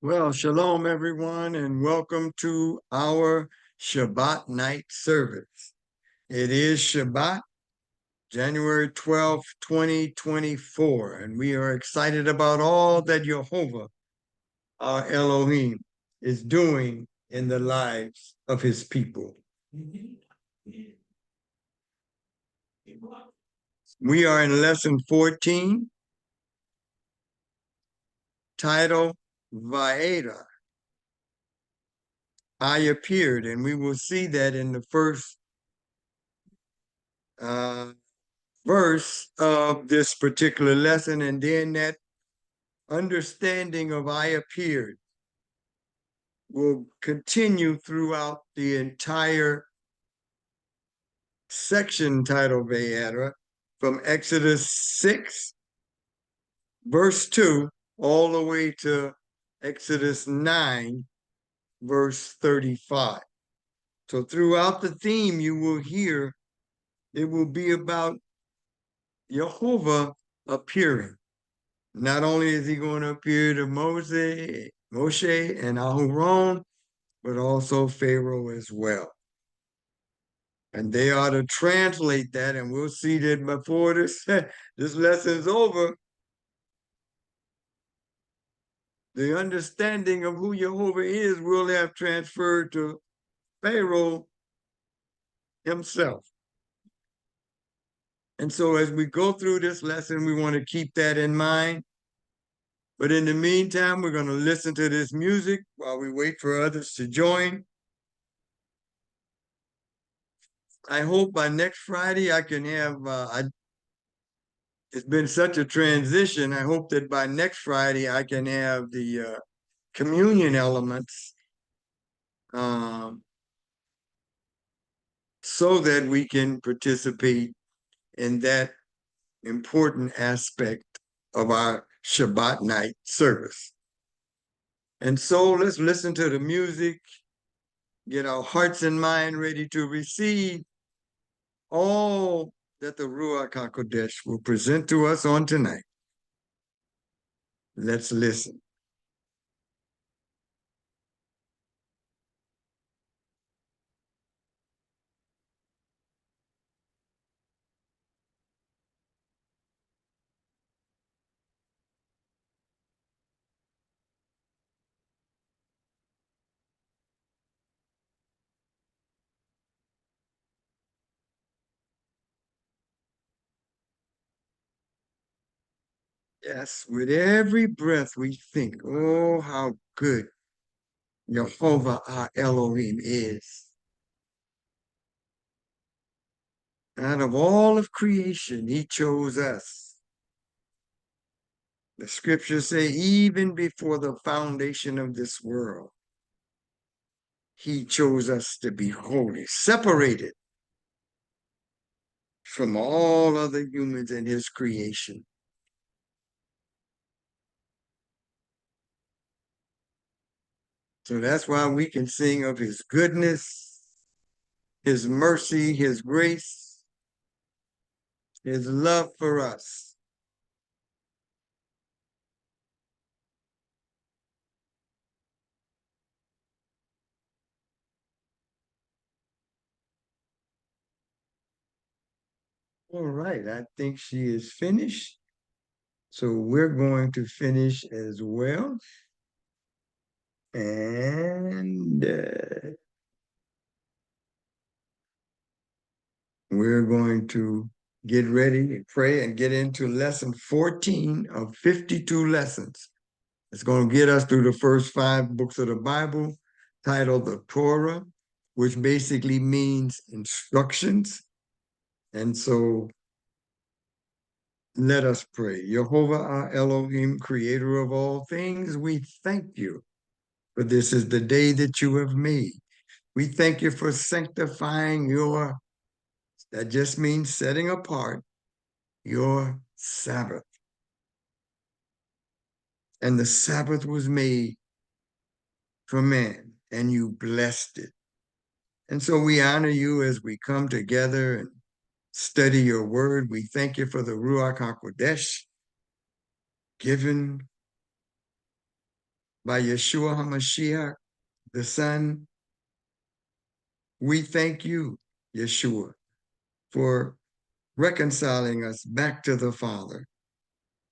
Well, shalom, everyone, and welcome to our Shabbat night service. It is Shabbat, January 12th, 2024, and we are excited about all that Jehovah, our Elohim, is doing in the lives of his people. We are in lesson 14, titled Vaeda. I appeared, and we will see that in the first verse of this particular lesson, and then that understanding of I appeared will continue throughout the entire section titled Vayera, from Exodus 6, verse 2, all the way to Exodus 9, verse 35. So throughout the theme, you will hear it will be about Jehovah appearing. Not only is he going to appear to Moshe and Aharon, but also Pharaoh as well. And they are to translate that, and we'll see that before this lesson is over. The understanding of who Jehovah is will have transferred to Pharaoh himself. And so as we go through this lesson, we want to keep that in mind. But in the meantime, we're going to listen to this music while we wait for others to join. I hope by next Friday I can have, it's been such a transition. I hope that by next Friday I can have the communion elements so that we can participate in that important aspect of our Shabbat night service. And so let's listen to the music, get our hearts and mind ready to receive all that the Ruach HaKodesh will present to us on tonight. Let's listen. Yes, with every breath we think, oh, how good Jehovah our Elohim is. Out of all of creation, he chose us. The scriptures say, even before the foundation of this world, he chose us to be holy, separated from all other humans in his creation. So that's why we can sing of his goodness, his mercy, his grace, his love for us. All right, I think she is finished. So we're going to finish as well. And we're going to get ready and pray and get into lesson 14 of 52 lessons. It's going to get us through the first 5 books of the Bible, titled the Torah, which basically means instructions. And so let us pray. Jehovah our Elohim, creator of all things, we thank you for this is the day that you have made. We thank you for sanctifying that just means setting apart your Sabbath. And the Sabbath was made for man, and you blessed it. And so we honor you as we come together and study your word. We thank you for the Ruach HaKodesh given by Yeshua HaMashiach, the Son. We thank you, Yeshua, for reconciling us back to the Father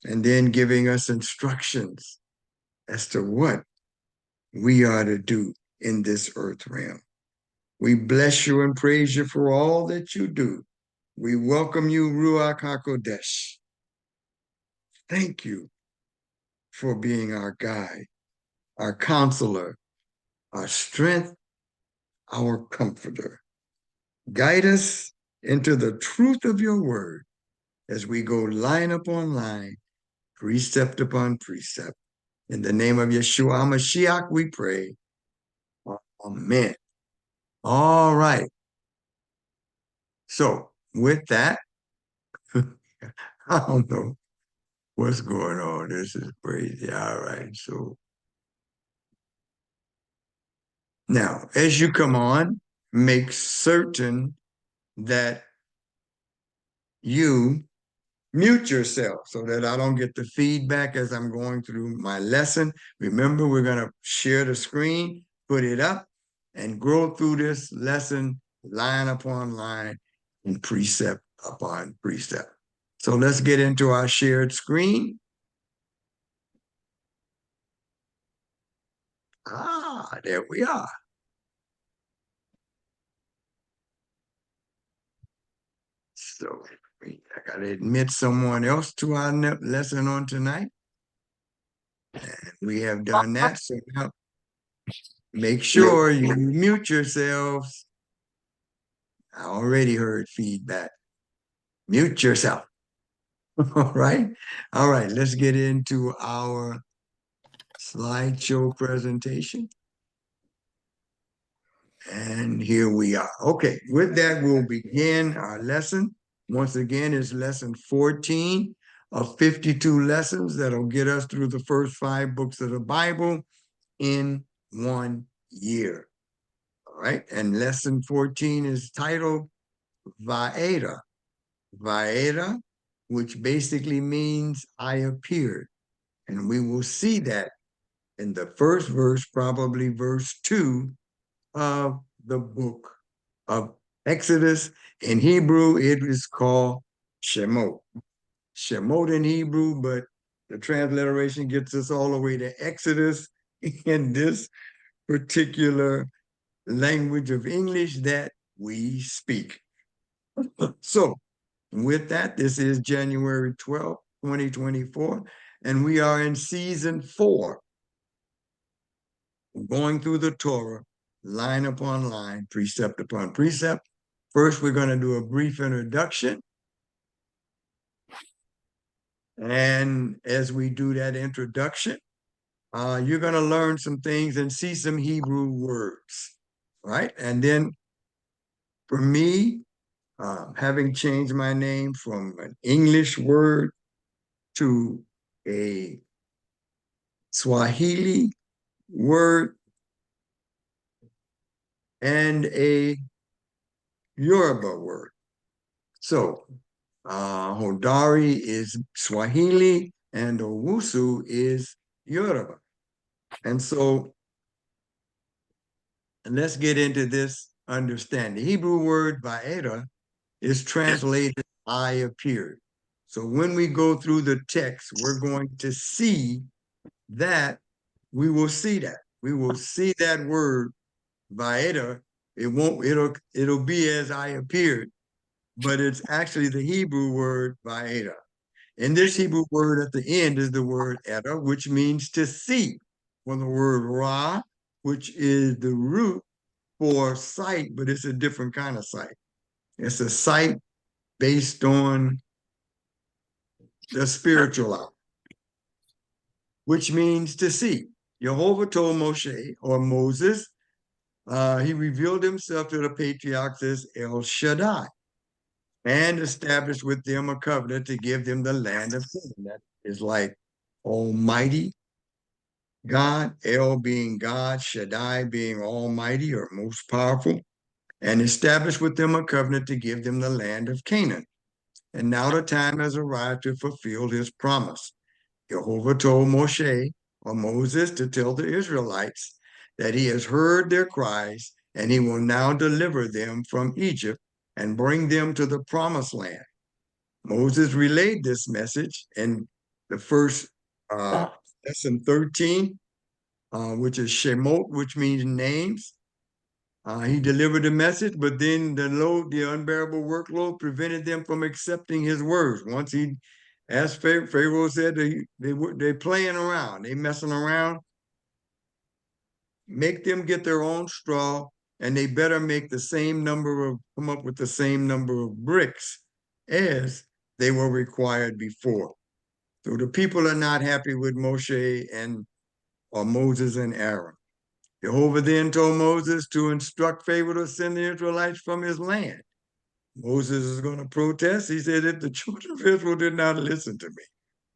and then giving us instructions as to what we are to do in this earth realm. We bless you and praise you for all that you do. We welcome you, Ruach HaKodesh. Thank you for being our guide, our counselor, our strength, our comforter. Guide us into the truth of your word as we go line upon line, precept upon precept. In the name of Yeshua HaMashiach, we pray. Amen. All right. So with that, I don't know what's going on. This is crazy. All right. So now, as you come on, make certain that you mute yourself so that I don't get the feedback as I'm going through my lesson. Remember, we're going to share the screen, put it up, and grow through this lesson line upon line and precept upon precept. So let's get into our shared screen. There we are. So I got to admit someone else to our lesson on tonight. And we have done that. So now make sure you mute yourselves. I already heard feedback. Mute yourself. All right. All right. Let's get into our slideshow presentation. And here we are. Okay. With that, we'll begin our lesson. Once again, it's lesson 14 of 52 lessons that'll get us through the first 5 books of the Bible in 1 year. All right. And lesson 14 is titled Vaeda. Vaeda, which basically means I appeared. And we will see that in the first verse, probably verse 2 of the book of Exodus. In Hebrew, it is called Shemot. Shemot in Hebrew, but the transliteration gets us all the way to Exodus in this particular language of English that we speak. So with that, this is January 12th, 2024, and we are in season 4, going through the Torah, line upon line, precept upon precept. First, we're going to do a brief introduction. And as we do that introduction, you're going to learn some things and see some Hebrew words, right? And then for me, having changed my name from an English word to a Swahili word and a Yoruba word. So Hodari is Swahili and Owusu is Yoruba. And so let's get into this understanding. The Hebrew word Vaeda is translated I appeared. So when we go through the text, we're going to see that we will see that. We will see that word Vaeda. It'll be as I appeared, but it's actually the Hebrew word Vaeda. And this Hebrew word at the end is the word Eda, which means to see, from the word Ra, which is the root for sight, but it's a different kind of sight. It's a sight based on the spiritual eye, which means to see. Jehovah told Moshe, or Moses, he revealed himself to the patriarchs as El Shaddai and established with them a covenant to give them the land of Canaan. That is like Almighty God, El being God, Shaddai being Almighty or most powerful, and established with them a covenant to give them the land of Canaan. And now the time has arrived to fulfill his promise. Jehovah told Moshe, or Moses to tell the Israelites that he has heard their cries and he will now deliver them from Egypt and bring them to the promised land. Moses relayed this message in the first lesson 13, which is Shemot, which means names. He delivered the message, but then the unbearable workload prevented them from accepting his words. Once he asked Pharaoh said they're playing around, they messing around. Make them get their own straw, and they better come up with the same number of bricks as they were required before. So the people are not happy with Moses and Aaron. Jehovah then told Moses to instruct Pharaoh to send the Israelites from his land. Moses is going to protest. He said, if the children of Israel did not listen to me.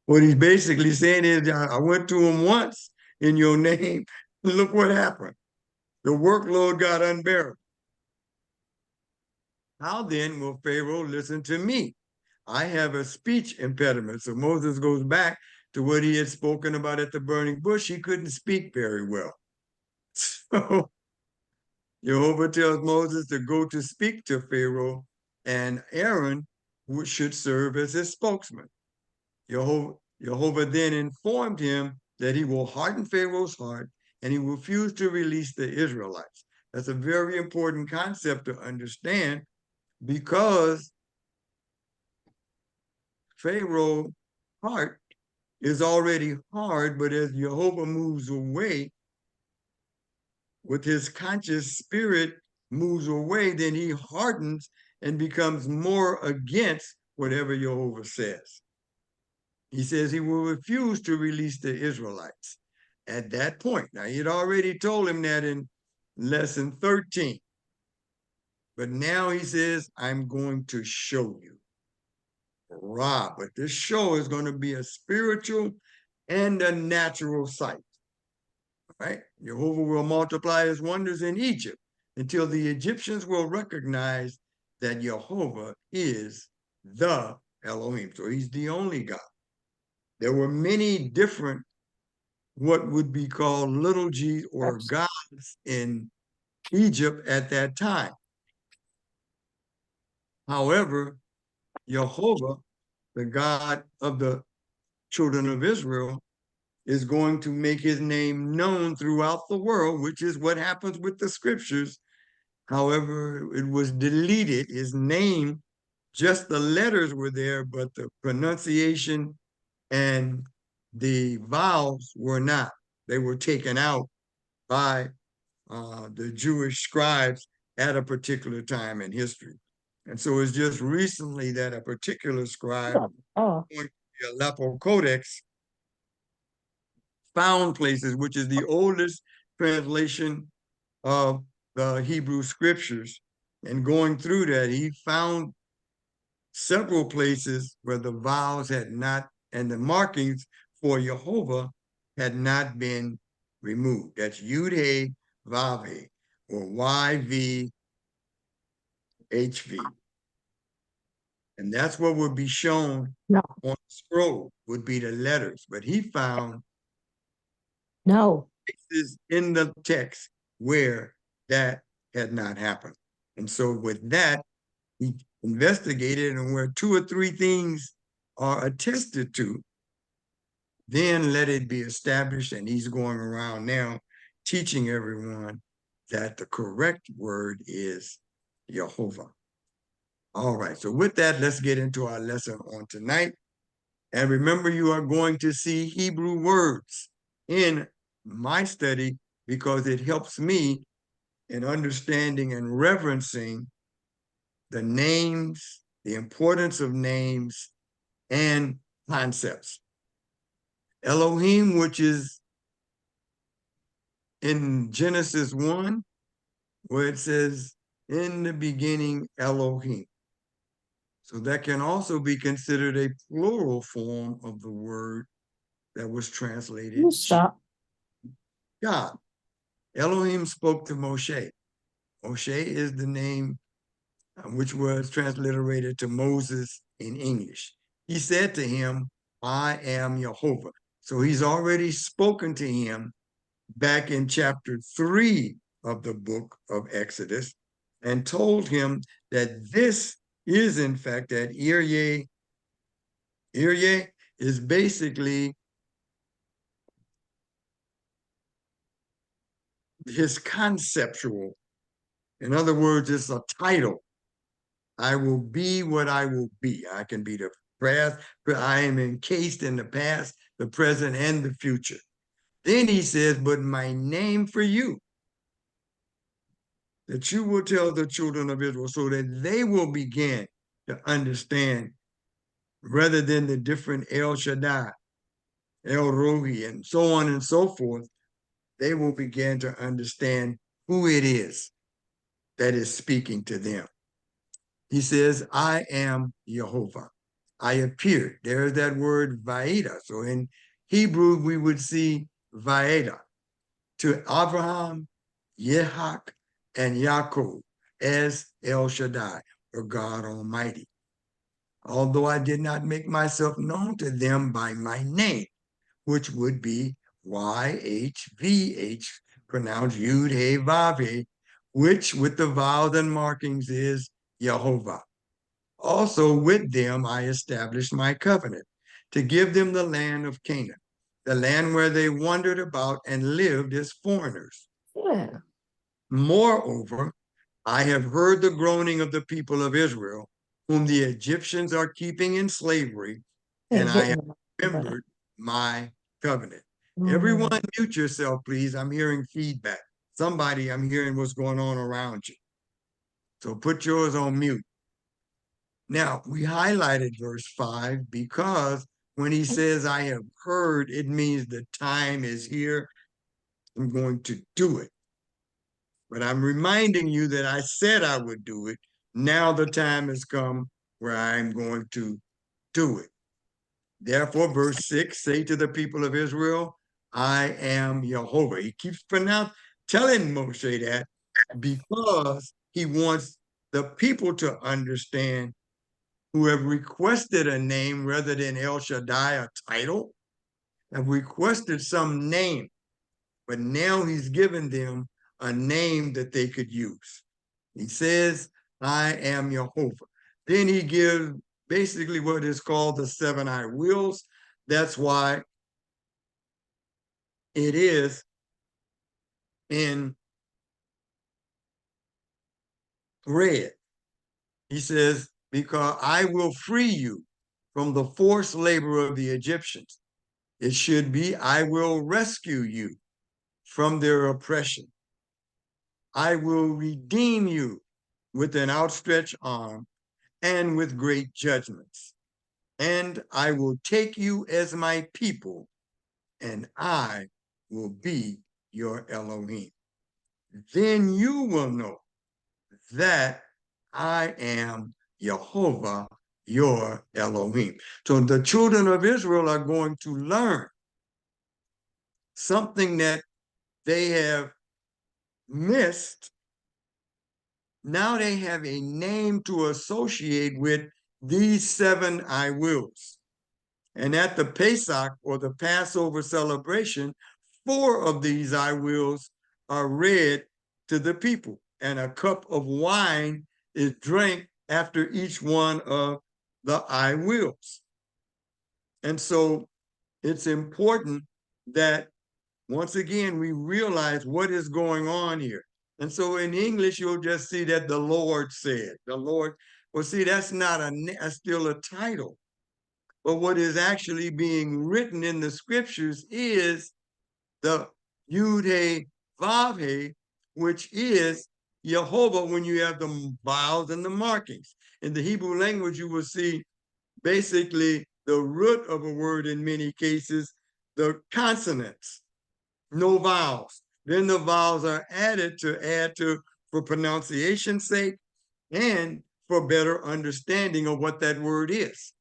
What he's basically saying is, I went to him once in your name. Look what happened. The workload got unbearable. How then will Pharaoh listen to me? I have a speech impediment. So Moses goes back to what he had spoken about at the burning bush. He couldn't speak very well. So Jehovah tells Moses to go to speak to Pharaoh, and Aaron should serve as his spokesman. Jehovah then informed him that he will harden Pharaoh's heart and he will refuse to release the Israelites. That's a very important concept to understand, because Pharaoh's heart is already hard, but as Jehovah moves away, with his conscious spirit moves away, then he hardens and becomes more against whatever Jehovah says. He says he will refuse to release the Israelites at that point. Now, he had already told him that in lesson 13. But now he says, I'm going to show you. But this show is going to be a spiritual and a natural sight. Right? Jehovah will multiply his wonders in Egypt until the Egyptians will recognize that Jehovah is the Elohim. So he's the only God. There were many different, what would be called little g or gods in Egypt at that time. However, Jehovah, the God of the children of Israel, is going to make his name known throughout the world, which is what happens with the scriptures. However, it was deleted. His name, just the letters were there, but the pronunciation and the vowels were not. They were taken out by the Jewish scribes at a particular time in history. And so it's just recently that a particular scribe, the Aleppo Codex, found places, which is the oldest translation of the Hebrew scriptures. And going through that, he found several places where the vowels had not, and the markings for Jehovah had not been removed. That's Yud-He, Vav-He, or YVHV. And that's what would be shown on the scroll, would be the letters. But he found places in the text where that had not happened. And so with that, he investigated, and where 2 or 3 things are attested to, then let it be established. And he's going around now teaching everyone that the correct word is Jehovah. All right, so with that, let's get into our lesson on tonight. And remember, you are going to see Hebrew words in my study because it helps me in understanding and reverencing the names, the importance of names, and concepts. Elohim, which is in Genesis 1, where it says, in the beginning, Elohim. So that can also be considered a plural form of the word that was translated God. Elohim spoke to Moshe. Moshe is the name which was transliterated to Moses in English. He said to him, I am Jehovah. So he's already spoken to him back in chapter 3 of the book of Exodus and told him that this is, in fact, that Iryeh. Iryeh is basically his conceptual. In other words, it's a title. I will be what I will be. I can be the past, but I am encased in the past, the present, and the future. Then he says, but my name for you, that you will tell the children of Israel so that they will begin to understand rather than the different El Shaddai, El Rohi, and so on and so forth, they will begin to understand who it is that is speaking to them. He says, I am Jehovah. I appeared. There's that word Vaeda. So in Hebrew, we would see Vaeda to Abraham, Yehak, and Yaakov as El Shaddai, or God Almighty. Although I did not make myself known to them by my name, which would be YHVH, pronounced Yud He Vav He, which with the vowels and markings is Jehovah. Also with them I established my covenant to give them the land of Canaan, the land where they wandered about and lived as foreigners. Yeah. Moreover, I have heard the groaning of the people of Israel, whom the Egyptians are keeping in slavery, and I have remembered my covenant. Everyone mute yourself, please. I'm hearing feedback. Somebody, I'm hearing what's going on around you. So put yours on mute. Now, we highlighted verse 5 because when he says, I have heard, it means the time is here. I'm going to do it. But I'm reminding you that I said I would do it. Now the time has come where I'm going to do it. Therefore, verse 6, say to the people of Israel, I am Jehovah. He keeps telling Moshe that because he wants the people to understand who have requested a name rather than El Shaddai, a title, have requested some name, but now he's given them a name that they could use. He says, I am Jehovah. Then he gives basically what is called the 7 I wills. That's why it is in red. He says, because I will free you from the forced labor of the Egyptians. It should be, I will rescue you from their oppression. I will redeem you with an outstretched arm and with great judgments. And I will take you as my people, and I will be your Elohim. Then you will know that I am Jehovah, your Elohim. So the children of Israel are going to learn something that they have missed. Now they have a name to associate with these 7 I wills. And at the Pesach, or the Passover celebration, 4 of these I wills are read to the people, and a cup of wine is drank after each one of the I wills. And so it's important that, once again, we realize what is going on here. And so in English, you'll just see that the Lord said, the Lord. Well, see, that's not still a title. But what is actually being written in the scriptures is the Yud He Vav He, which is Jehovah when you have the vowels and the markings. In the Hebrew language, you will see basically the root of a word in many cases, the consonants, no vowels. Then the vowels are added for pronunciation's sake and for better understanding of what that word is.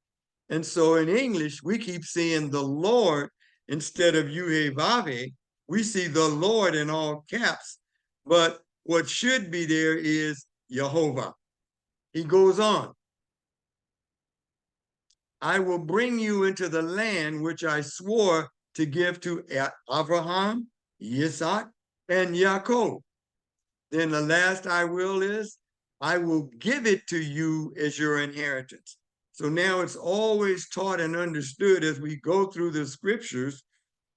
And so in English, we keep seeing the Lord instead of Yuhevave. We see the Lord in all caps, but what should be there is Jehovah. He goes on. I will bring you into the land which I swore to give to Abraham, Isaac, and Jacob. Then the last I will is, I will give it to you as your inheritance. So now it's always taught and understood as we go through the scriptures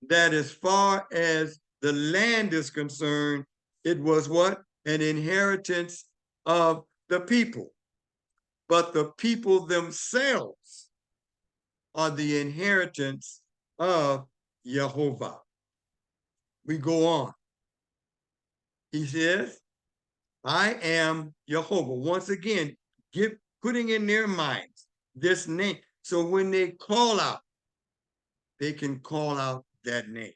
that as far as the land is concerned, it was what? An inheritance of the people. But the people themselves are the inheritance of Jehovah. We go on. He says, I am Jehovah. Once again, putting in their minds this name. So when they call out, they can call out that name.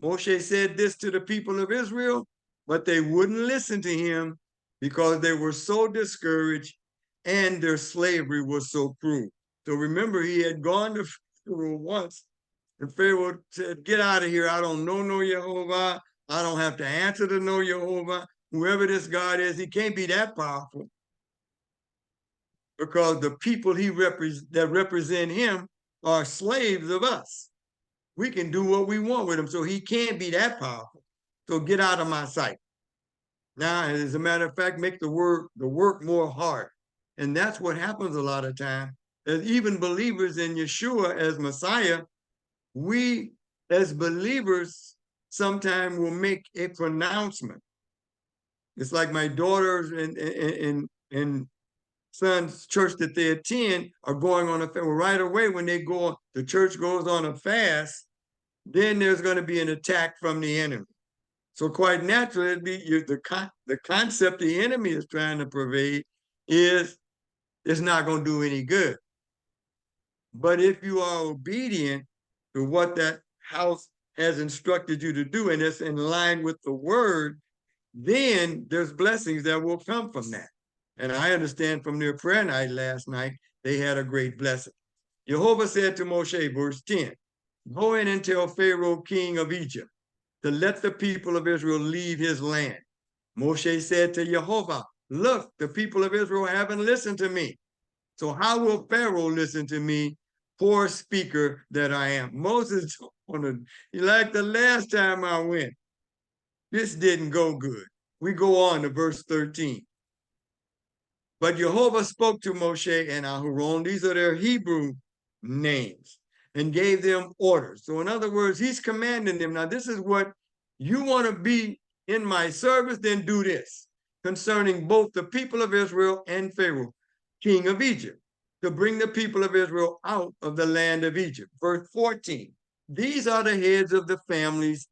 Moshe said this to the people of Israel, but they wouldn't listen to him because they were so discouraged and their slavery was so cruel. So remember, he had gone to Pharaoh once, and Pharaoh said, get out of here. I don't know no Jehovah. I don't have to answer to no Jehovah. Whoever this God is, he can't be that powerful because the people that represent him are slaves of us. We can do what we want with him, so he can't be that powerful. So get out of my sight. Now, as a matter of fact, make the work more hard. And that's what happens a lot of times. As even believers in Yeshua as Messiah, we as believers sometimes will make a pronouncement. It's like my daughters and son's church that they attend are going on a fast. Well, right away when they go, the church goes on a fast, then there's going to be an attack from the enemy. So quite naturally, it'd be the concept the enemy is trying to pervade is it's not going to do any good. But if you are obedient to what that house has instructed you to do, and it's in line with the word, then there's blessings that will come from that. And I understand from their prayer night last night, they had a great blessing. Jehovah said to Moshe, verse 10, go in and tell Pharaoh, king of Egypt, to let the people of Israel leave his land. Moshe said to Jehovah, look, the people of Israel haven't listened to me. So how will Pharaoh listen to me, poor speaker that I am? Moses, like the last time I went, this didn't go good. We go on to verse 13. But Jehovah spoke to Moshe and Aharon, these are their Hebrew names, and gave them orders. So in other words, he's commanding them. Now, this is what you want to be in my service, then do this, concerning both the people of Israel and Pharaoh, king of Egypt, to bring the people of Israel out of the land of Egypt. Verse 14, these are the heads of the families,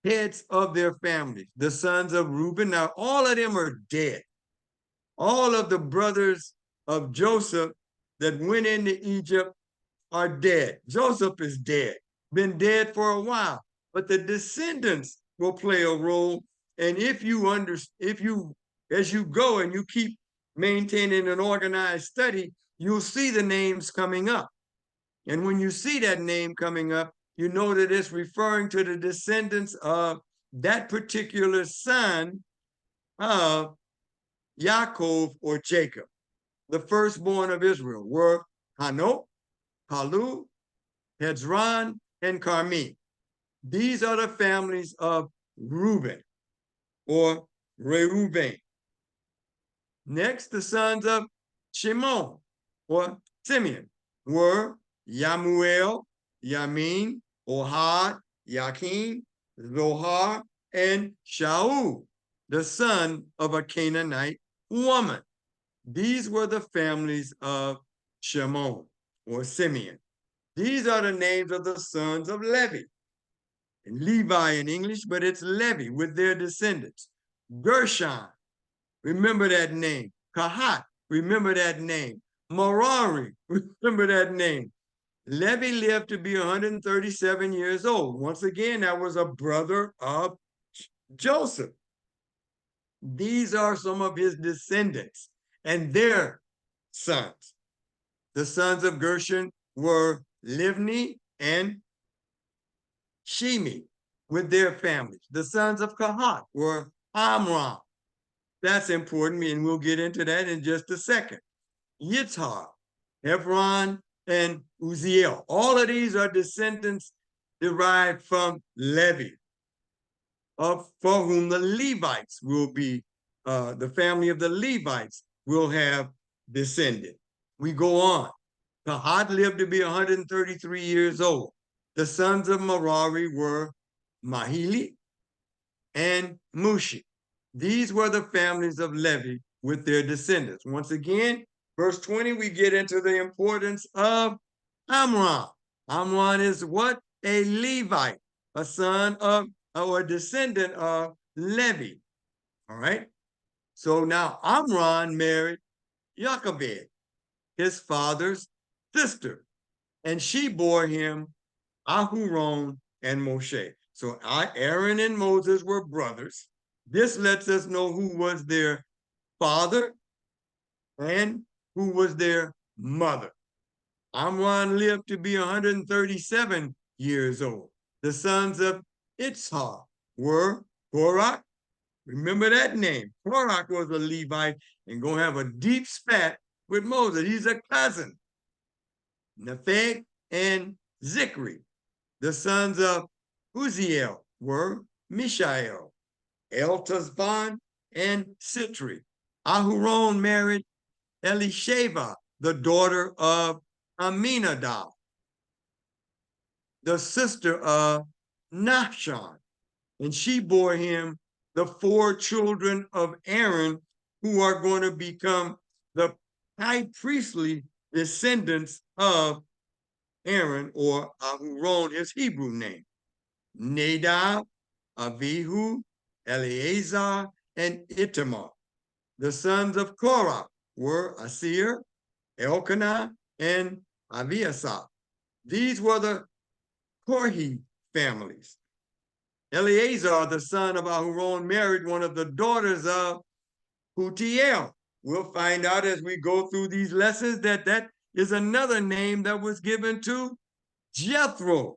heads of their families, the sons of Reuben. Now, all of them are dead. All of the brothers of Joseph that went into Egypt are dead. Joseph is dead, been dead for a while, but the descendants will play a role. And as you go and you keep maintaining an organized study, you'll see the names coming up. And when you see that name coming up, you know that it's referring to the descendants of that particular son of Yaakov or Jacob. The firstborn of Israel were Hanok, Palu, Hezron, and Carmi. These are the families of Reuben or Reuben. Next, the sons of Shimon or Simeon were Yamuel, Yamin, Ohad, Yakin, Zohar, and Shaul, the son of a Canaanite woman. These were the families of Shimon or Simeon. These are the names of the sons of Levi. And Levi in English, but it's Levi with their descendants. Gershon, remember that name. Kahat, remember that name. Merari, remember that name. Levi lived to be 137 years old. Once again, that was a brother of Joseph. These are some of his descendants and their sons. The sons of Gershon were Livni and Shimi with their families. The sons of Kahat were Amram. That's important, and we'll get into that in just a second. Yitzhar, Hebron, and Uziel. All of these are descendants derived from Levi, for whom the Levites will be, the family of the Levites will have descended. We go on. Tahat lived to be 133 years old. The sons of Merari were Mahili and Mushi. These were the families of Levi with their descendants. Once again, verse 20, we get into the importance of Amram. Amram is what? A Levite, a son of, or a descendant of Levi. All right. So now Amram married Jochebed, his father's sister, and she bore him Aharon and Moshe. So Aaron and Moses were brothers. This lets us know who was their father and who was their mother. Amram lived to be 137 years old. The sons of Itzhar were Korach. Remember that name. Korach was a Levite and going to have a deep spat with Moses. He's a cousin. Nepheg and Zikri. The sons of Uziel were Mishael, Eltazban, and Sitri. Aharon married Elisheva, the daughter of Aminadab, the sister of Nahshon, and she bore him the 4 children of Aaron, who are going to become the high priestly descendants of Aaron, or Aharon, his Hebrew name. Nadab, Abihu, Eleazar, and Itamar. The sons of Korah were Asir, Elkanah, and Abiasaph. These were the Korhi families. Eleazar, the son of Aharon, married one of the daughters of Putiel. We'll find out as we go through these lessons that that is another name that was given to Jethro.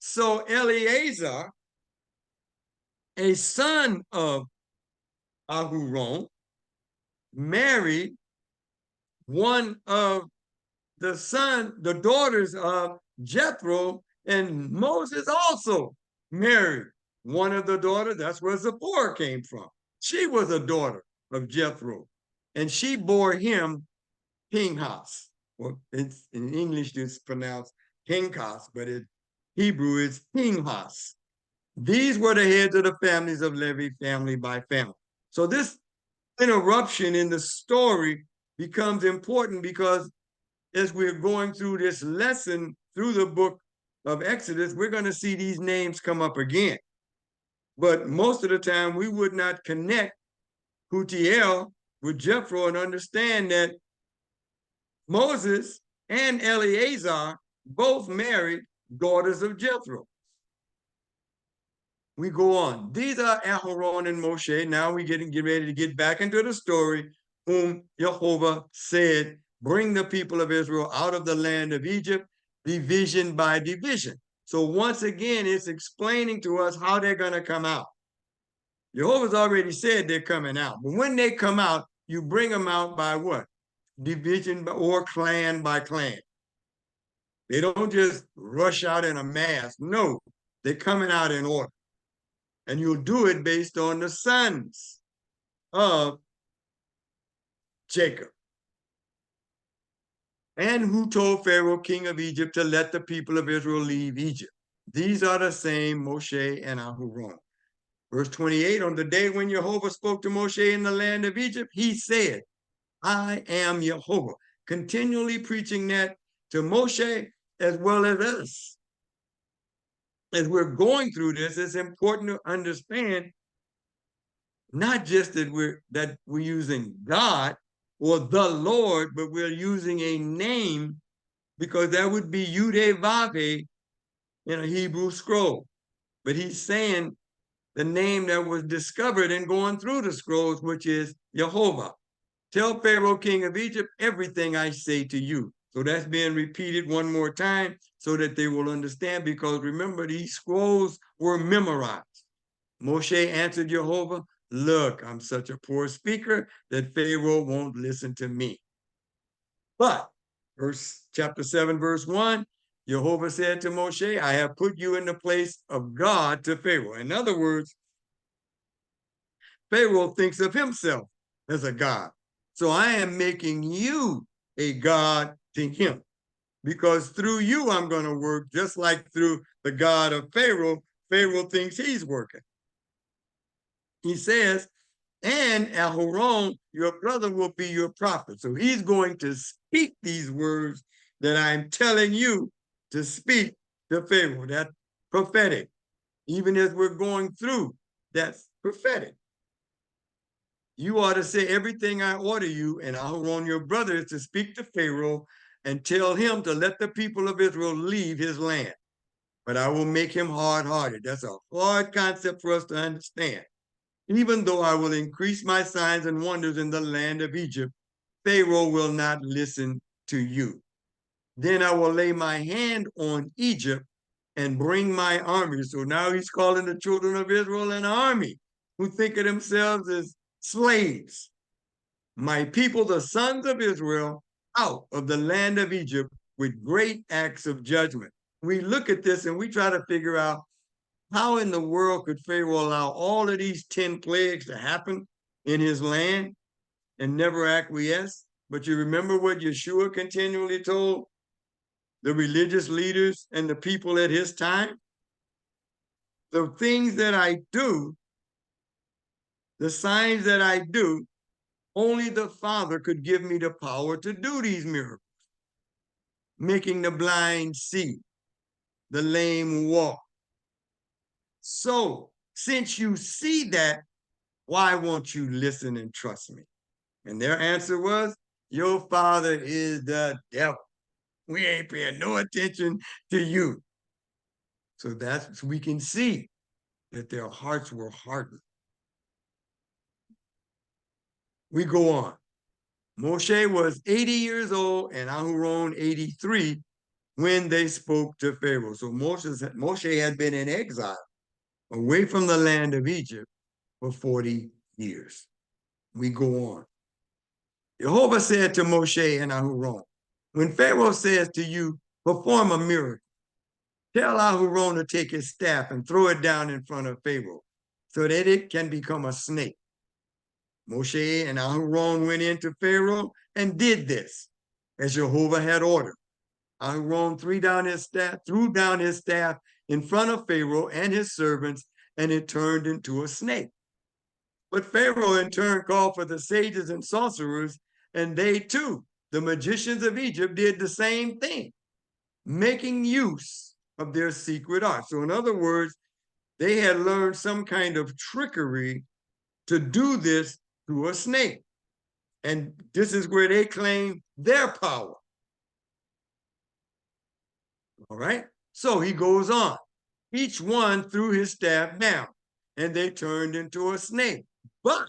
So Eleazar, a son of Aharon, married one of the daughters of Jethro, and Moses also married one of the daughters. That's where Zipporah came from. She was a daughter of Jethro, and she bore him Pinhas. Well, it's, in English, it's pronounced Pinchas, but in Hebrew, it's Pinhas. These were the heads of the families of Levi, family by family. So this interruption in the story becomes important because as we're going through this lesson through the book of Exodus, we're going to see these names come up again. But most of the time, we would not connect Putiel with Jethro and understand that Moses and Eleazar both married daughters of Jethro. We go on. These are Aharon and Moshe. Now we get ready to get back into the story, whom Jehovah said, bring the people of Israel out of the land of Egypt, division by division. So once again, it's explaining to us how they're going to come out. Jehovah's already said they're coming out. But when they come out, you bring them out by what? Division or clan by clan. They don't just rush out in a mass. No, they're coming out in order. And you'll do it based on the sons of Jacob. And who told Pharaoh, king of Egypt, to let the people of Israel leave Egypt. These are the same Moshe and Aharon. Verse 28, on the day when Jehovah spoke to Moshe in the land of Egypt, he said, I am Jehovah. Continually preaching that to Moshe as well as us. As we're going through this, it's important to understand not just that we're using God or the Lord, but we're using a name, because that would be Yud-Heh-Vav-Heh in a Hebrew scroll. But he's saying the name that was discovered in going through the scrolls, which is Jehovah. Tell Pharaoh, king of Egypt, everything I say to you. So that's being repeated one more time so that they will understand, because remember, these scrolls were memorized. Moshe answered Jehovah, look, I'm such a poor speaker that Pharaoh won't listen to me. But chapter 7, verse 1, Jehovah said to Moshe, I have put you in the place of God to Pharaoh. In other words, Pharaoh thinks of himself as a God. So I am making you a God to him, because through you I'm going to work, just like through the God of Pharaoh. Pharaoh thinks he's working. He says, and Aharon, your brother, will be your prophet. So he's going to speak these words that I'm telling you to speak to Pharaoh. That's prophetic. Even as we're going through, that's prophetic. You ought to say everything I order you, and Aharon, your brother, is to speak to Pharaoh and tell him to let the people of Israel leave his land. But I will make him hard-hearted. That's a hard concept for us to understand. Even though I will increase my signs and wonders in the land of Egypt, Pharaoh will not listen to you. Then I will lay my hand on Egypt and bring my army. So now he's calling the children of Israel an army who think of themselves as slaves. My people, the sons of Israel, out of the land of Egypt with great acts of judgment. We look at this and we try to figure out, how in the world could Pharaoh allow all of these 10 plagues to happen in his land and never acquiesce? But you remember what Yeshua continually told the religious leaders and the people at his time? The things that I do, the signs that I do, only the Father could give me the power to do these miracles. Making the blind see, the lame walk. So, since you see that, why won't you listen and trust me? And their answer was, your father is the devil. We ain't paying no attention to you. So that's, we can see that their hearts were hardened. We go on. Moshe was 80 years old and Aharon 83 when they spoke to Pharaoh. So Moshe had been in exile away from the land of Egypt for 40 years. We go on. Jehovah said to Moshe and Aharon, when Pharaoh says to you, perform a miracle, tell Aharon to take his staff and throw it down in front of Pharaoh so that it can become a snake. Moshe and Aharon went into Pharaoh and did this as Jehovah had ordered. Aharon threw down his staff in front of Pharaoh and his servants, and it turned into a snake. But Pharaoh in turn called for the sages and sorcerers, and they too, the magicians of Egypt, did the same thing, making use of their secret art. So in other words, they had learned some kind of trickery to do this through a snake. And this is where they claim their power. All right? So he goes on. Each one threw his staff down, and they turned into a snake. But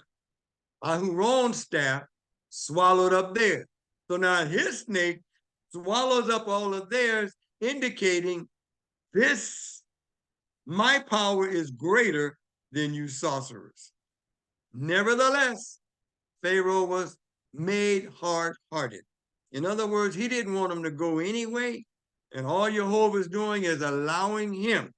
Aharon's staff swallowed up theirs. So now his snake swallows up all of theirs, indicating this, my power is greater than you sorcerers. Nevertheless, Pharaoh was made hard-hearted. In other words, he didn't want him to go anyway, and all Jehovah's doing is allowing him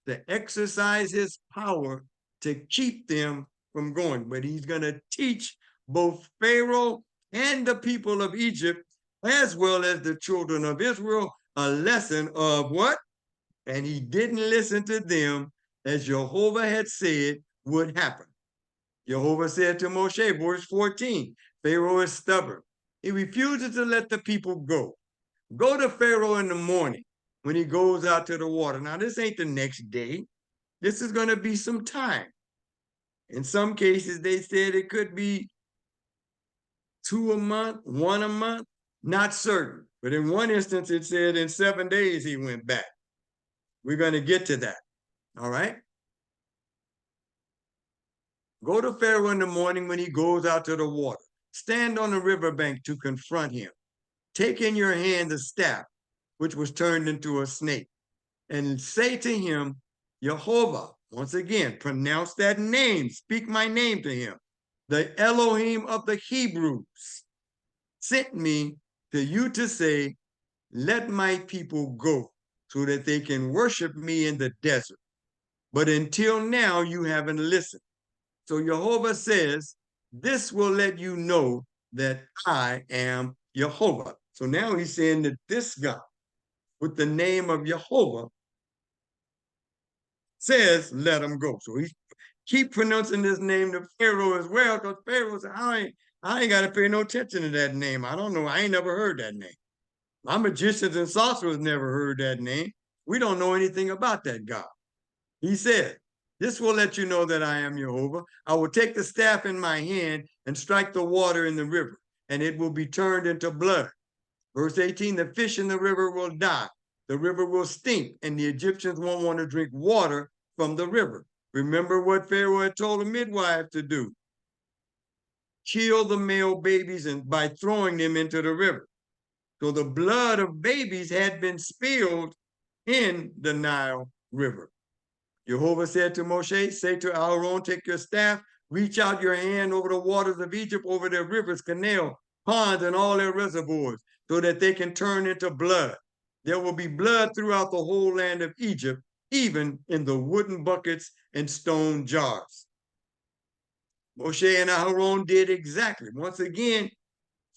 to exercise his power to keep them from going. But he's going to teach both Pharaoh and the people of Egypt, as well as the children of Israel, a lesson of what? And he didn't listen to them as Jehovah had said would happen. Jehovah said to Moshe, verse 14, Pharaoh is stubborn. He refuses to let the people go. Go to Pharaoh in the morning when he goes out to the water. Now, this ain't the next day. This is going to be some time. In some cases, they said it could be 2 a month, 1 a month, not certain. But in one instance, it said in 7 days he went back. We're going to get to that. All right? Go to Pharaoh in the morning when he goes out to the water. Stand on the riverbank to confront him. Take in your hand the staff, which was turned into a snake, and say to him, Jehovah, once again, pronounce that name, speak my name to him. The Elohim of the Hebrews sent me to you to say, let my people go, so that they can worship me in the desert. But until now, you haven't listened. So Jehovah says, this will let you know that I am Jehovah. So now he's saying that this God, with the name of Jehovah, says, let him go. So he keep pronouncing this name to Pharaoh as well, because Pharaoh said, I ain't got to pay no attention to that name. I don't know. I ain't never heard that name. My magicians and sorcerers never heard that name. We don't know anything about that God. He said, this will let you know that I am Jehovah. I will take the staff in my hand and strike the water in the river, and it will be turned into blood. Verse 18, the fish in the river will die. The river will stink, and the Egyptians won't want to drink water from the river. Remember what Pharaoh had told the midwife to do. Kill the male babies and by throwing them into the river. So the blood of babies had been spilled in the Nile River. Jehovah said to Moshe, say to Aaron, take your staff, reach out your hand over the waters of Egypt, over their rivers, canals, ponds, and all their reservoirs, so that they can turn into blood. There will be blood throughout the whole land of Egypt, even in the wooden buckets and stone jars. Moshe and Aaron did exactly. Once again,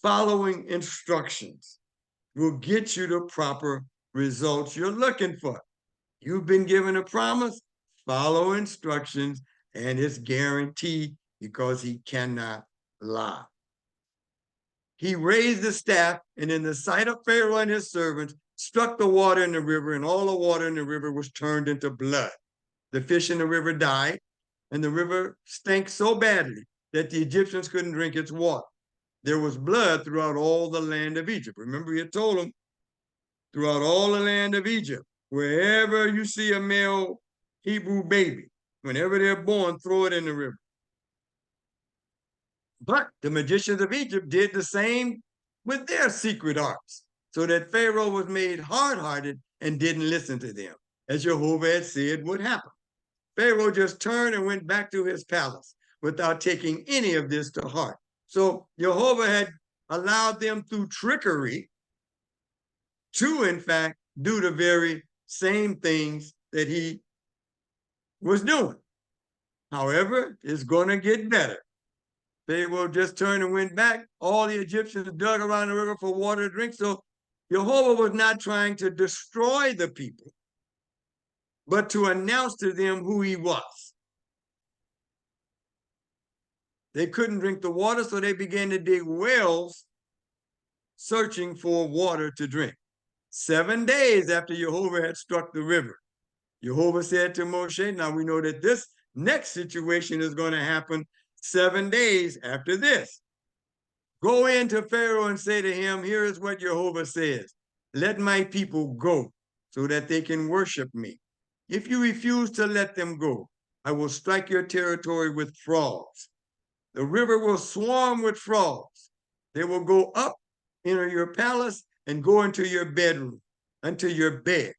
following instructions will get you the proper results you're looking for. You've been given a promise, follow instructions, and it's guaranteed because he cannot lie. He raised the staff, and in the sight of Pharaoh and his servants, struck the water in the river, and all the water in the river was turned into blood. The fish in the river died, and the river stank so badly that the Egyptians couldn't drink its water. There was blood throughout all the land of Egypt. Remember, he had told them, throughout all the land of Egypt, wherever you see a male Hebrew baby, whenever they're born, throw it in the river. But the magicians of Egypt did the same with their secret arts, so that Pharaoh was made hard-hearted and didn't listen to them, as Jehovah had said would happen. Pharaoh just turned and went back to his palace without taking any of this to heart. So Jehovah had allowed them through trickery to, in fact, do the very same things that he was doing. However, it's going to get better. Pharaoh just turned and went back. All the Egyptians dug around the river for water to drink. So Jehovah was not trying to destroy the people, but to announce to them who he was. They couldn't drink the water, so they began to dig wells, searching for water to drink. 7 days after Jehovah had struck the river, Jehovah said to Moshe, now we know that this next situation is going to happen 7 days after this. Go into Pharaoh and say to him, here is what Jehovah says. Let my people go so that they can worship me. If you refuse to let them go, I will strike your territory with frogs. The river will swarm with frogs. They will go up into your palace and go into your bedroom, unto your bed.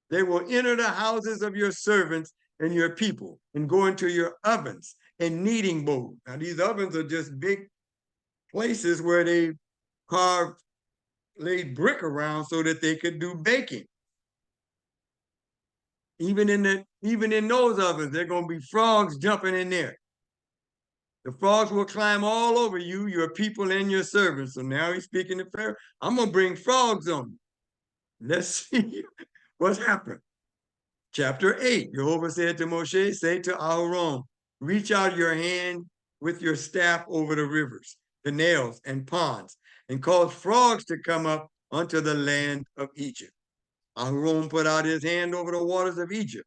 They will enter the houses of your servants and your people and go into your ovens and kneading bowls. Now, these ovens are just big places where they laid brick around so that they could do baking. Even in those ovens, there are going to be frogs jumping in there. The frogs will climb all over you, your people, and your servants. So now he's speaking to Pharaoh. I'm going to bring frogs on you. Let's see what's happened. Chapter 8, Jehovah said to Moshe, say to Aaron, reach out your hand with your staff over the rivers, canals, and ponds, and cause frogs to come up unto the land of Egypt. Aaron put out his hand over the waters of Egypt,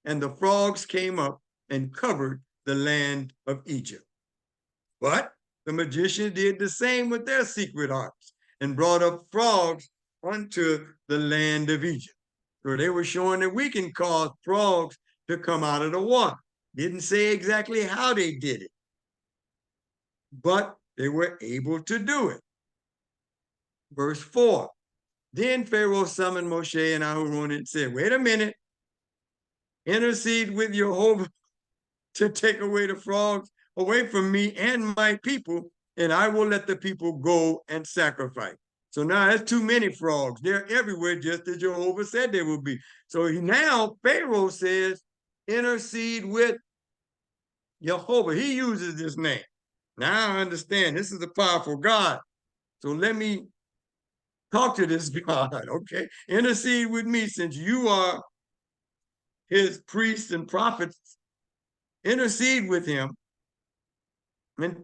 and the frogs came up and covered the land of Egypt. But the magicians did the same with their secret arts and brought up frogs unto the land of Egypt. So they were showing that we can cause frogs to come out of the water. Didn't say exactly how they did it, but they were able to do it. Verse 4, then Pharaoh summoned Moshe and Aaron and said, wait a minute, intercede with Jehovah to take away the frogs away from me and my people, and I will let the people go and sacrifice. So now that's too many frogs. They're everywhere, just as Jehovah said they would be. So now Pharaoh says, intercede with Jehovah. He uses this name. Now I understand this is a powerful God. So let me talk to this God, okay? Intercede with me since you are his priests and prophets. Intercede with him and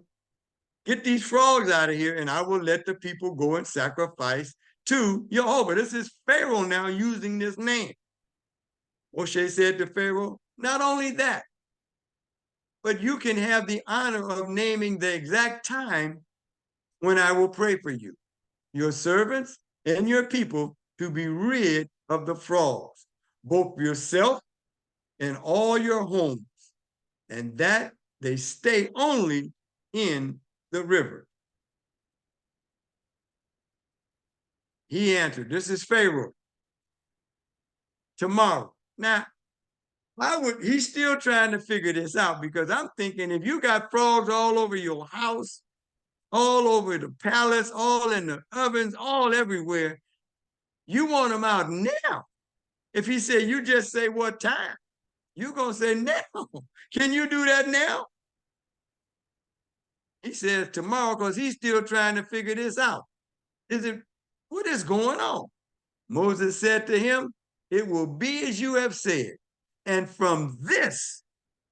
get these frogs out of here, and I will let the people go and sacrifice to Jehovah. This is Pharaoh now using this name. Moshe said to Pharaoh, not only that, but you can have the honor of naming the exact time when I will pray for you, your servants and your people, to be rid of the frogs, both yourself and all your homes, and that they stay only in the river. He answered, this is Pharaoh, tomorrow. Now, he's still trying to figure this out, because I'm thinking if you got frogs all over your house, all over the palace, all in the ovens, all everywhere, you want them out now. If he said, you just say what time, you're going to say now. Can you do that now? He says tomorrow, because he's still trying to figure this out. What is going on? Moses said to him, it will be as you have said. And from this,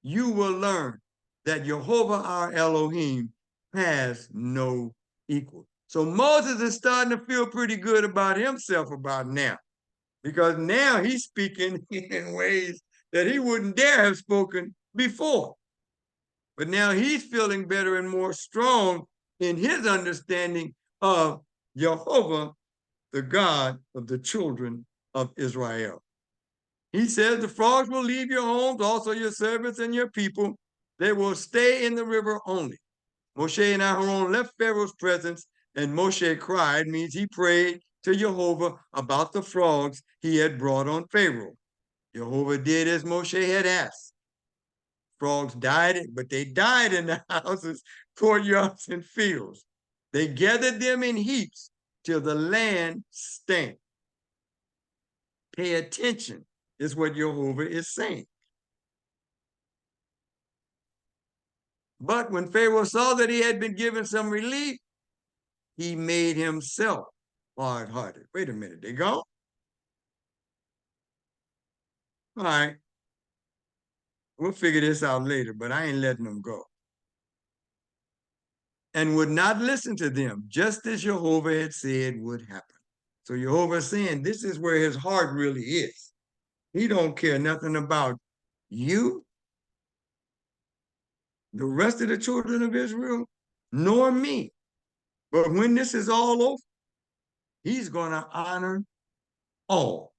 you will learn that Jehovah our Elohim has no equal. So Moses is starting to feel pretty good about himself about now, because now he's speaking in ways that he wouldn't dare have spoken before. But now he's feeling better and more strong in his understanding of Jehovah, the God of the children of Israel. He says the frogs will leave your homes, also your servants and your people. They will stay in the river only. Moshe and Aaron left Pharaoh's presence, and Moshe cried, means he prayed to Jehovah about the frogs he had brought on Pharaoh. Jehovah did as Moshe had asked. Frogs died, but they died in the houses, courtyards, and fields. They gathered them in heaps till the land stank. Pay attention, is what Jehovah is saying. But when Pharaoh saw that he had been given some relief, he made himself hard-hearted. Wait a minute, they go? All right. We'll figure this out later, but I ain't letting them go. And would not listen to them, just as Jehovah had said would happen. So Jehovah is saying this is where his heart really is. He don't care nothing about you, the rest of the children of Israel, nor me. But when this is all over, he's going to honor all.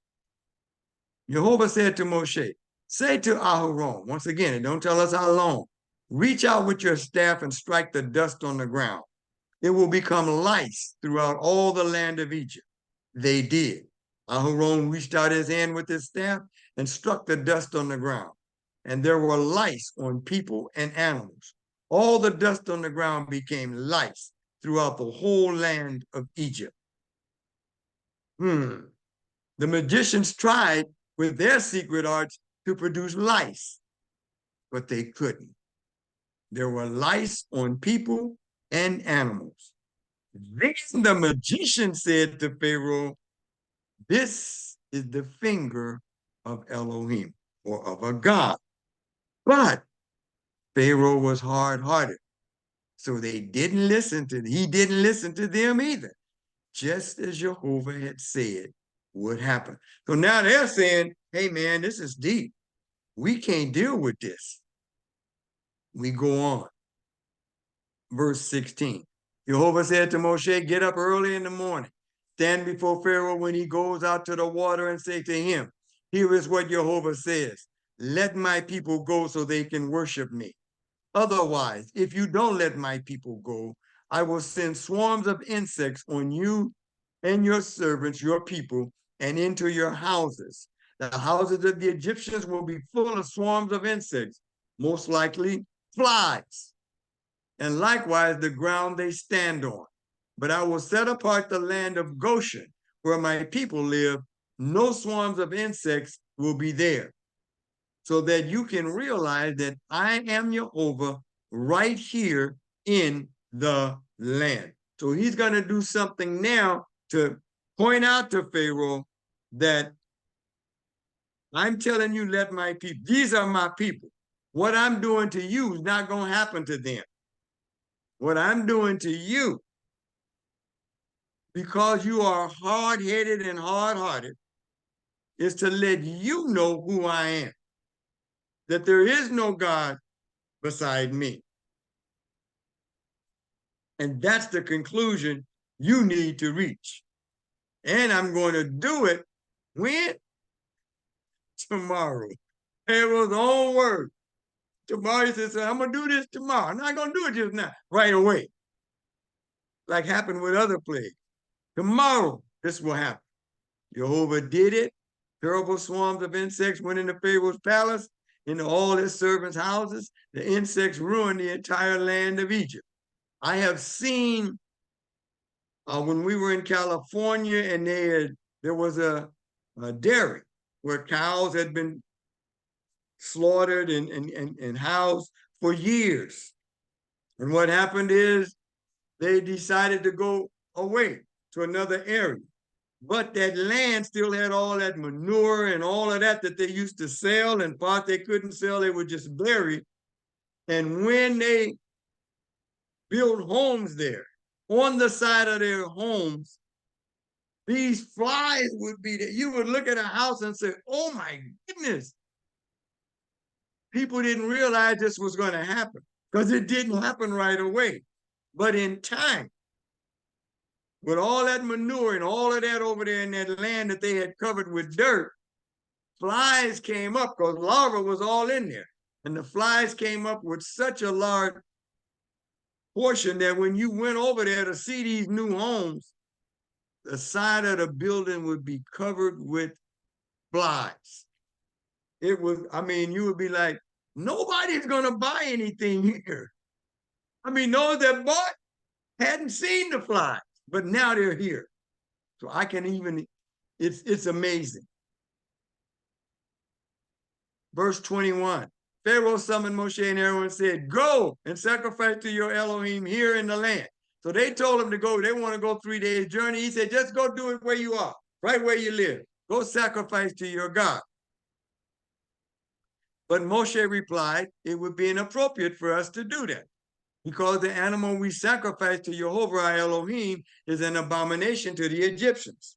Jehovah said to Moshe, say to Aharon, once again, and don't tell us how long, reach out with your staff and strike the dust on the ground. It will become lice throughout all the land of Egypt. They did. Aharon reached out his hand with his staff and struck the dust on the ground. And there were lice on people and animals. All the dust on the ground became lice throughout the whole land of Egypt. The magicians tried with their secret arts to produce lice, but they couldn't. There were lice on people and animals. Then the magician said to Pharaoh, this is the finger of Elohim, or of a God. But Pharaoh was hard-hearted, so he didn't listen to them either, just as Jehovah had said would happen. So now they're saying, hey man, this is deep. We can't deal with this. We go on. Verse 16. Jehovah said to Moshe, get up early in the morning, stand before Pharaoh when he goes out to the water, and say to him, here is what Jehovah says, let my people go so they can worship me. Otherwise, if you don't let my people go, I will send swarms of insects on you and your servants, your people, and into your houses. The houses of the Egyptians will be full of swarms of insects, most likely flies, and likewise the ground they stand on. but I will set apart the land of Goshen, where my people live. No swarms of insects will be there, so that you can realize that I am Jehovah right here in the land. So he's going to do something now to point out to Pharaoh that I'm telling you, let my people, these are my people. What I'm doing to you is not going to happen to them. What I'm doing to you, because you are hard-headed and hard-hearted, is to let you know who I am, that there is no God beside me. And that's the conclusion you need to reach. And I'm going to do it when? Tomorrow. Pharaoh's own word. Tomorrow he says, I'm going to do this tomorrow. I'm not going to do it just now, right away, like happened with other plagues. Tomorrow, this will happen. Jehovah did it. Terrible swarms of insects went into Pharaoh's palace, into all his servants' houses. The insects ruined the entire land of Egypt. I have seen when we were in California, and there was a dairy where cows had been slaughtered and housed for years. And what happened is they decided to go away to another area. But that land still had all that manure and all of that they used to sell, and part they couldn't sell, they would just bury. And when they built homes there, on the side of their homes, these flies would be there. You would look at a house and say, oh my goodness. People didn't realize this was going to happen because it didn't happen right away. But in time, with all that manure and all of that over there in that land that they had covered with dirt, flies came up because larvae was all in there. And the flies came up with such a large portion that when you went over there to see these new homes, the side of the building would be covered with flies. It was, I mean, you would be like, nobody's going to buy anything here. I mean, those that bought hadn't seen the flies, but now they're here. So I can even, it's amazing. Verse 21, Pharaoh summoned Moshe and Aaron and said, go and sacrifice to your Elohim here in the land. So they told him to go. They want to go 3 days journey. He said, just go do it where you are, right where you live. Go sacrifice to your God. But Moshe replied, it would be inappropriate for us to do that, because the animal we sacrifice to Jehovah our Elohim is an abomination to the Egyptians.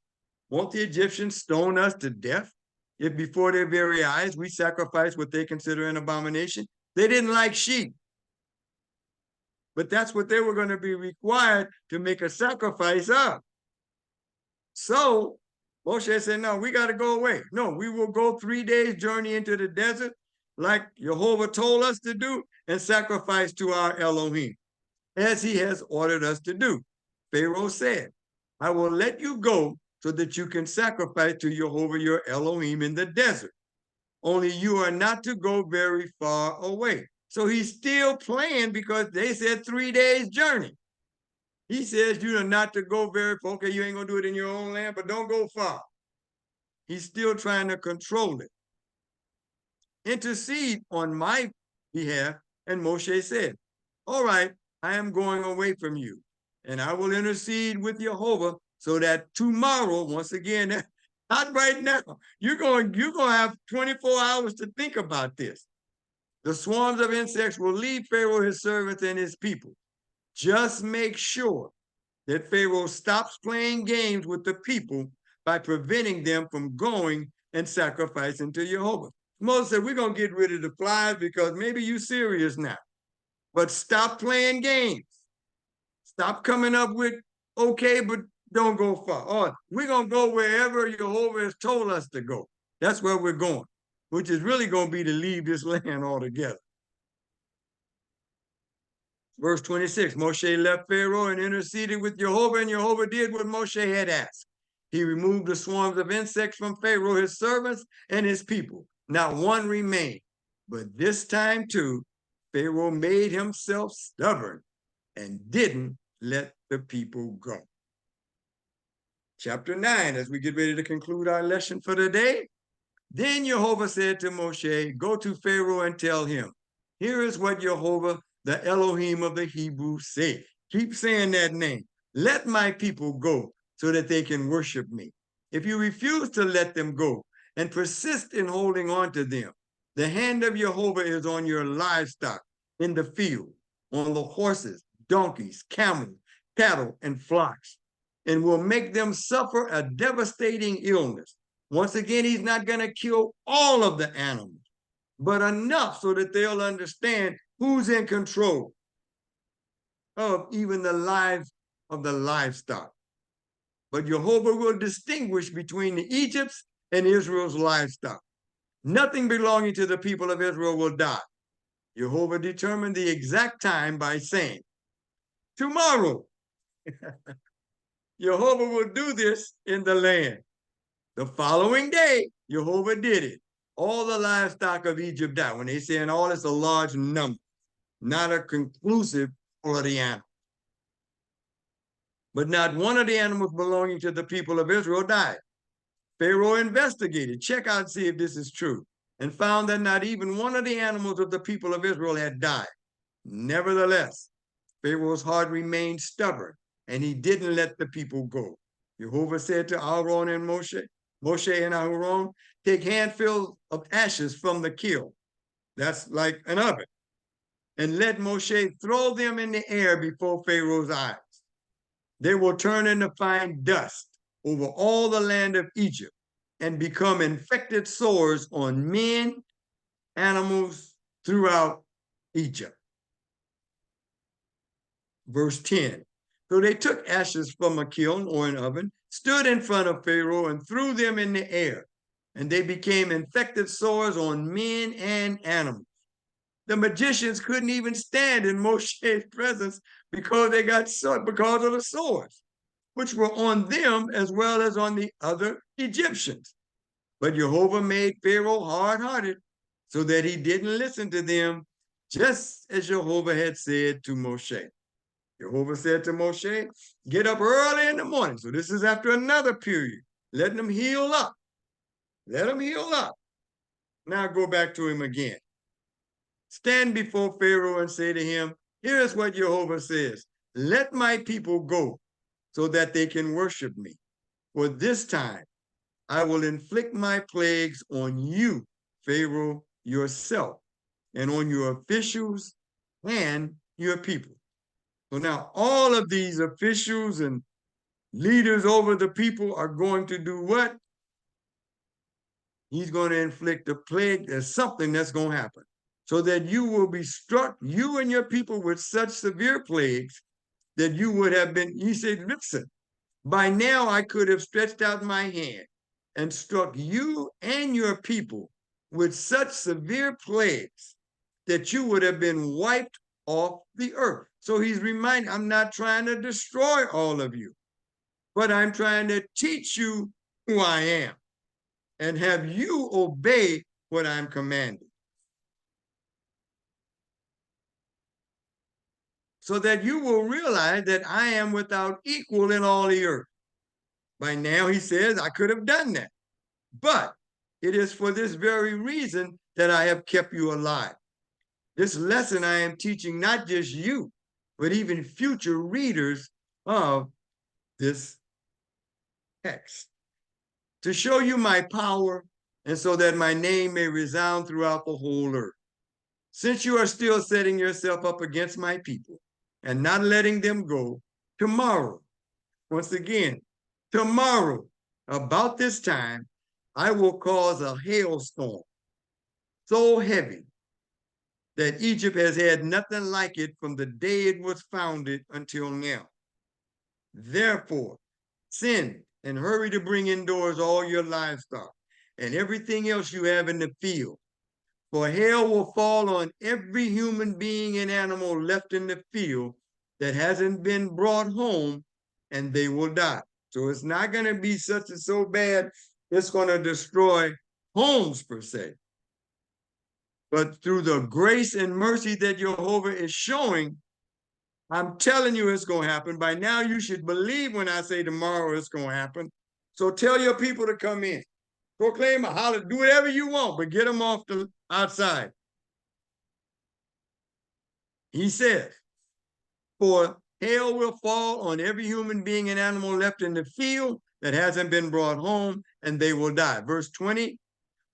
Won't the Egyptians stone us to death if before their very eyes we sacrifice what they consider an abomination? They didn't like sheep, but that's what they were going to be required to make a sacrifice of. So Moshe said, no, we got to go away. No, we will go 3 days journey into the desert like Jehovah told us to do, and sacrifice to our Elohim, as he has ordered us to do. Pharaoh said, I will let you go so that you can sacrifice to Jehovah your Elohim in the desert. Only you are not to go very far away. So he's still playing because they said 3 days journey. He says you are not to go very far. Okay, you ain't going to do it in your own land, but don't go far. He's still trying to control it. Intercede on my behalf. And Moshe said, all right, I am going away from you, and I will intercede with Jehovah so that tomorrow, once again, not right now, you're going to have 24 hours to think about this. The swarms of insects will leave Pharaoh, his servants, and his people. Just make sure that Pharaoh stops playing games with the people by preventing them from going and sacrificing to Jehovah. Moses said, we're going to get rid of the flies because maybe you're serious now. But stop playing games. Stop coming up with, okay, but don't go far. Or we're going to go wherever Jehovah has told us to go. That's where we're going, which is really going to be to leave this land altogether. Verse 26, Moshe left Pharaoh and interceded with Jehovah, and Jehovah did what Moshe had asked. He removed the swarms of insects from Pharaoh, his servants, and his people. Not one remained. But this time, too, Pharaoh made himself stubborn and didn't let the people go. Chapter 9, as we get ready to conclude our lesson for today. Then Jehovah said to Moshe, go to Pharaoh and tell him, here is what Jehovah, the Elohim of the Hebrews, say. Keep saying that name. Let my people go so that they can worship me. If you refuse to let them go and persist in holding on to them, the hand of Jehovah is on your livestock in the field, on the horses, donkeys, camels, cattle, and flocks, and will make them suffer a devastating illness. Once again, he's not going to kill all of the animals, but enough so that they'll understand who's in control of even the lives of the livestock. But Jehovah will distinguish between the Egypt's and Israel's livestock. Nothing belonging to the people of Israel will die. Jehovah determined the exact time by saying, tomorrow, Jehovah will do this in the land. The following day, Jehovah did it. All the livestock of Egypt died. When they say all, it's a large number, not a conclusive for the animal. But not one of the animals belonging to the people of Israel died. Pharaoh investigated, check out, see if this is true, and found that not even one of the animals of the people of Israel had died. Nevertheless, Pharaoh's heart remained stubborn, and he didn't let the people go. Jehovah said to Aaron and Moshe and Aaron, take handfuls of ashes from the kiln, that's like an oven, and let Moshe throw them in the air before Pharaoh's eyes. They will turn into fine dust over all the land of Egypt and become infected sores on men, animals throughout Egypt. Verse 10. So they took ashes from a kiln or an oven, stood in front of Pharaoh, and threw them in the air, and they became infected sores on men and animals. The magicians couldn't even stand in Moshe's presence because they got because of the sores, which were on them as well as on the other Egyptians. But Jehovah made Pharaoh hard-hearted so that he didn't listen to them, just as Jehovah had said to Moshe. Jehovah said to Moshe, get up early in the morning. So this is after another period. Let them heal up. Let them heal up. Now go back to him again. Stand before Pharaoh and say to him, here is what Jehovah says. Let my people go so that they can worship me. For this time, I will inflict my plagues on you, Pharaoh, yourself, and on your officials and your people. So now all of these officials and leaders over the people are going to do what? He's going to inflict a plague. There's something that's going to happen so that you will be struck, you and your people, with such severe plagues that you would have been, he said, listen, by now I could have stretched out my hand and struck you and your people with such severe plagues that you would have been wiped off the earth. So he's reminding, I'm not trying to destroy all of you, but I'm trying to teach you who I am and have you obey what I'm commanding, so that you will realize that I am without equal in all the earth. By now, he says, I could have done that, but it is for this very reason that I have kept you alive. This lesson I am teaching not just you, but even future readers of this text, to show you my power and so that my name may resound throughout the whole earth. Since you are still setting yourself up against my people and not letting them go, tomorrow, once again, tomorrow, about this time, I will cause a hailstorm so heavy that Egypt has had nothing like it from the day it was founded until now. Therefore, send and hurry to bring indoors all your livestock and everything else you have in the field. For hail will fall on every human being and animal left in the field that hasn't been brought home, and they will die. So it's not going to be such and so bad, it's going to destroy homes per se. But through the grace and mercy that Jehovah is showing, I'm telling you it's going to happen. By now, you should believe when I say tomorrow it's going to happen. So tell your people to come in. Proclaim a holiday. Do whatever you want, but get them off the outside. He says, for hail will fall on every human being and animal left in the field that hasn't been brought home, and they will die. Verse 20,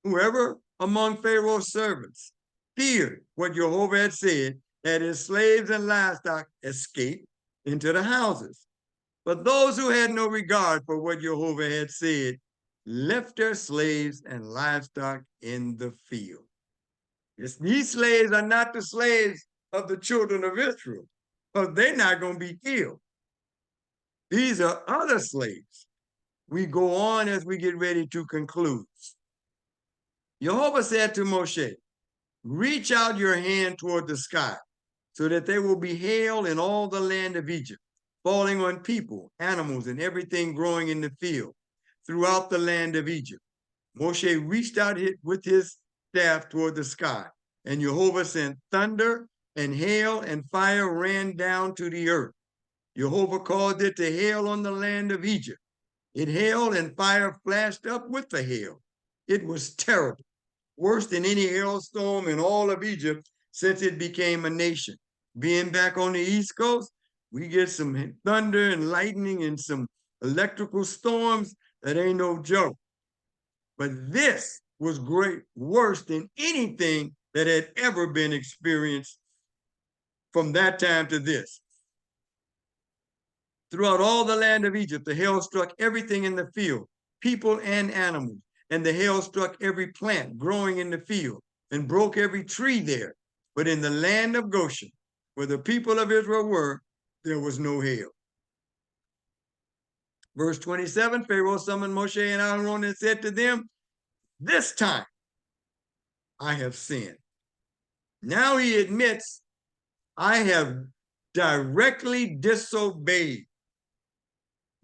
whoever among Pharaoh's servants feared what Jehovah had said, that his slaves and livestock escaped into the houses. But those who had no regard for what Jehovah had said left their slaves and livestock in the field. These slaves are not the slaves of the children of Israel, because they're not going to be killed. These are other slaves. We go on as we get ready to conclude. Jehovah said to Moshe, reach out your hand toward the sky, so that there will be hail in all the land of Egypt, falling on people, animals, and everything growing in the field throughout the land of Egypt. Moshe reached out with his staff toward the sky, and Jehovah sent thunder and hail, and fire ran down to the earth. Jehovah caused it to hail on the land of Egypt. It hailed, and fire flashed up with the hail. It was terrible, worse than any hailstorm in all of Egypt since it became a nation. Being back on the East Coast, we get some thunder and lightning and some electrical storms that ain't no joke. But this was great, worse than anything that had ever been experienced from that time to this. Throughout all the land of Egypt, the hail struck everything in the field, people and animals, and the hail struck every plant growing in the field and broke every tree there. But in the land of Goshen, where the people of Israel were, there was no hail. Verse 27, Pharaoh summoned Moshe and Aaron and said to them, this time I have sinned. Now he admits, I have directly disobeyed.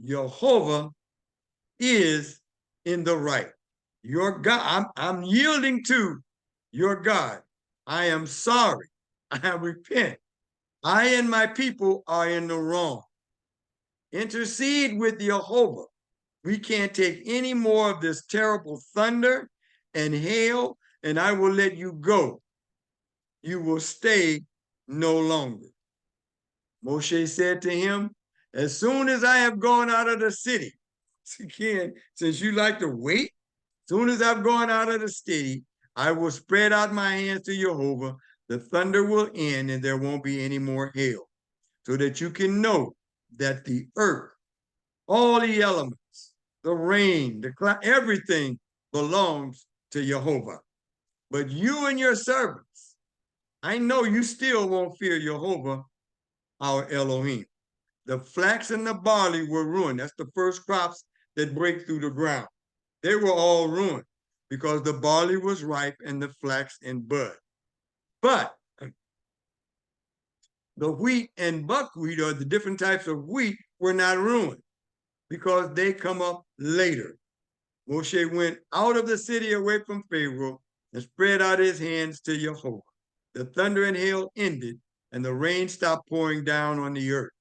Jehovah is in the right. Your God, I'm yielding to your God. I am sorry. I repent. I and my people are in the wrong. Intercede with Jehovah. We can't take any more of this terrible thunder and hail, and I will let you go. You will stay no longer. Moshe said to him, as soon as I have gone out of the city, again, since you like to wait, as soon as I've gone out of the city, I will spread out my hands to Jehovah. The thunder will end and there won't be any more hail, so that you can know that the earth, all the elements, the rain, the cloud, everything belongs to Jehovah. But you and your servants, I know you still won't fear Jehovah, our Elohim. The flax and the barley were ruined. That's the first crops that break through the ground. They were all ruined because the barley was ripe and the flax in bud. But the wheat and buckwheat, or the different types of wheat, were not ruined because they come up later. Moshe went out of the city away from Pharaoh and spread out his hands to Jehovah. The thunder and hail ended, and the rain stopped pouring down on the earth.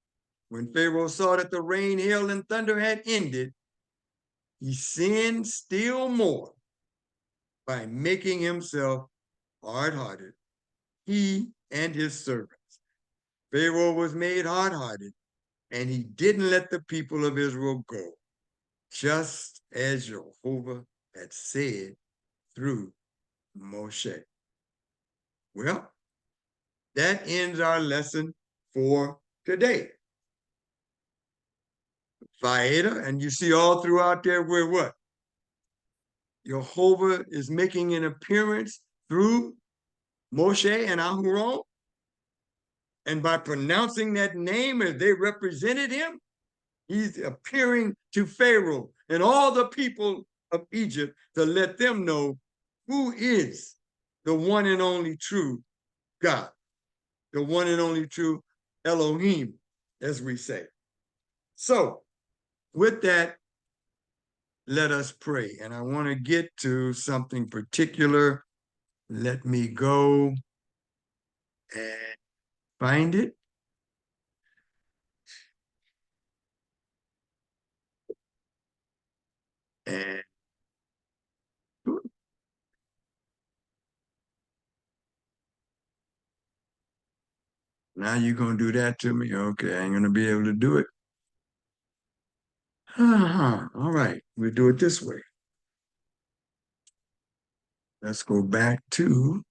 When Pharaoh saw that the rain, hail, and thunder had ended, he sinned still more by making himself hard-hearted, he and his servants. Pharaoh was made hard-hearted, and he didn't let the people of Israel go, just as Jehovah had said through Moshe. Well, that ends our lesson for today. Vaeda, and you see all throughout there where what? Jehovah is making an appearance through Moshe and Aharon, and by pronouncing that name as they represented him, he's appearing to Pharaoh and all the people of Egypt to let them know who is the one and only true God, the one and only true Elohim, as we say. So, with that, let us pray. And I want to get to something particular. Let me go and find it. Now you're going to do that to me? Okay, I ain't going to be able to do it. All right, we'll do it this way. Let's go back to,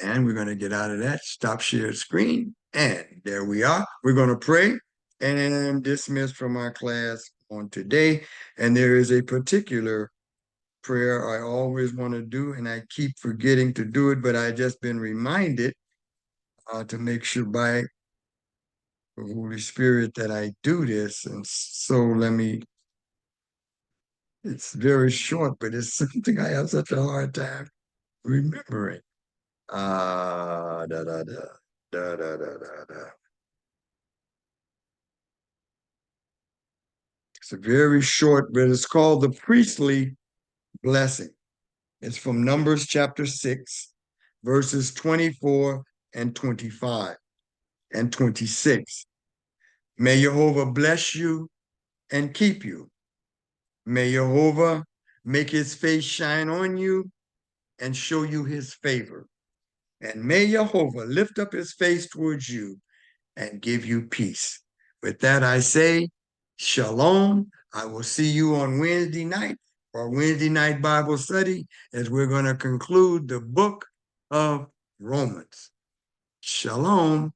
and we're going to get out of that, stop share screen, and there we are. We're going to pray and dismiss from our class on today. And there is a particular prayer I always want to do, and I keep forgetting to do it, but I just been reminded to make sure by the Holy Spirit that I do this. And so let me, it's very short, but it's something I have such a hard time remembering. Da da da da da da da da. It's a very short, but it's called the priestly blessing. It's from Numbers chapter 6, verses 24 and 25 and 26. May Jehovah bless you and keep you. May Jehovah make his face shine on you and show you his favor. And may Jehovah lift up his face towards you and give you peace. With that, I say, Shalom. I will see you on Wednesday night for Wednesday night Bible study as we're going to conclude the book of Romans. Shalom.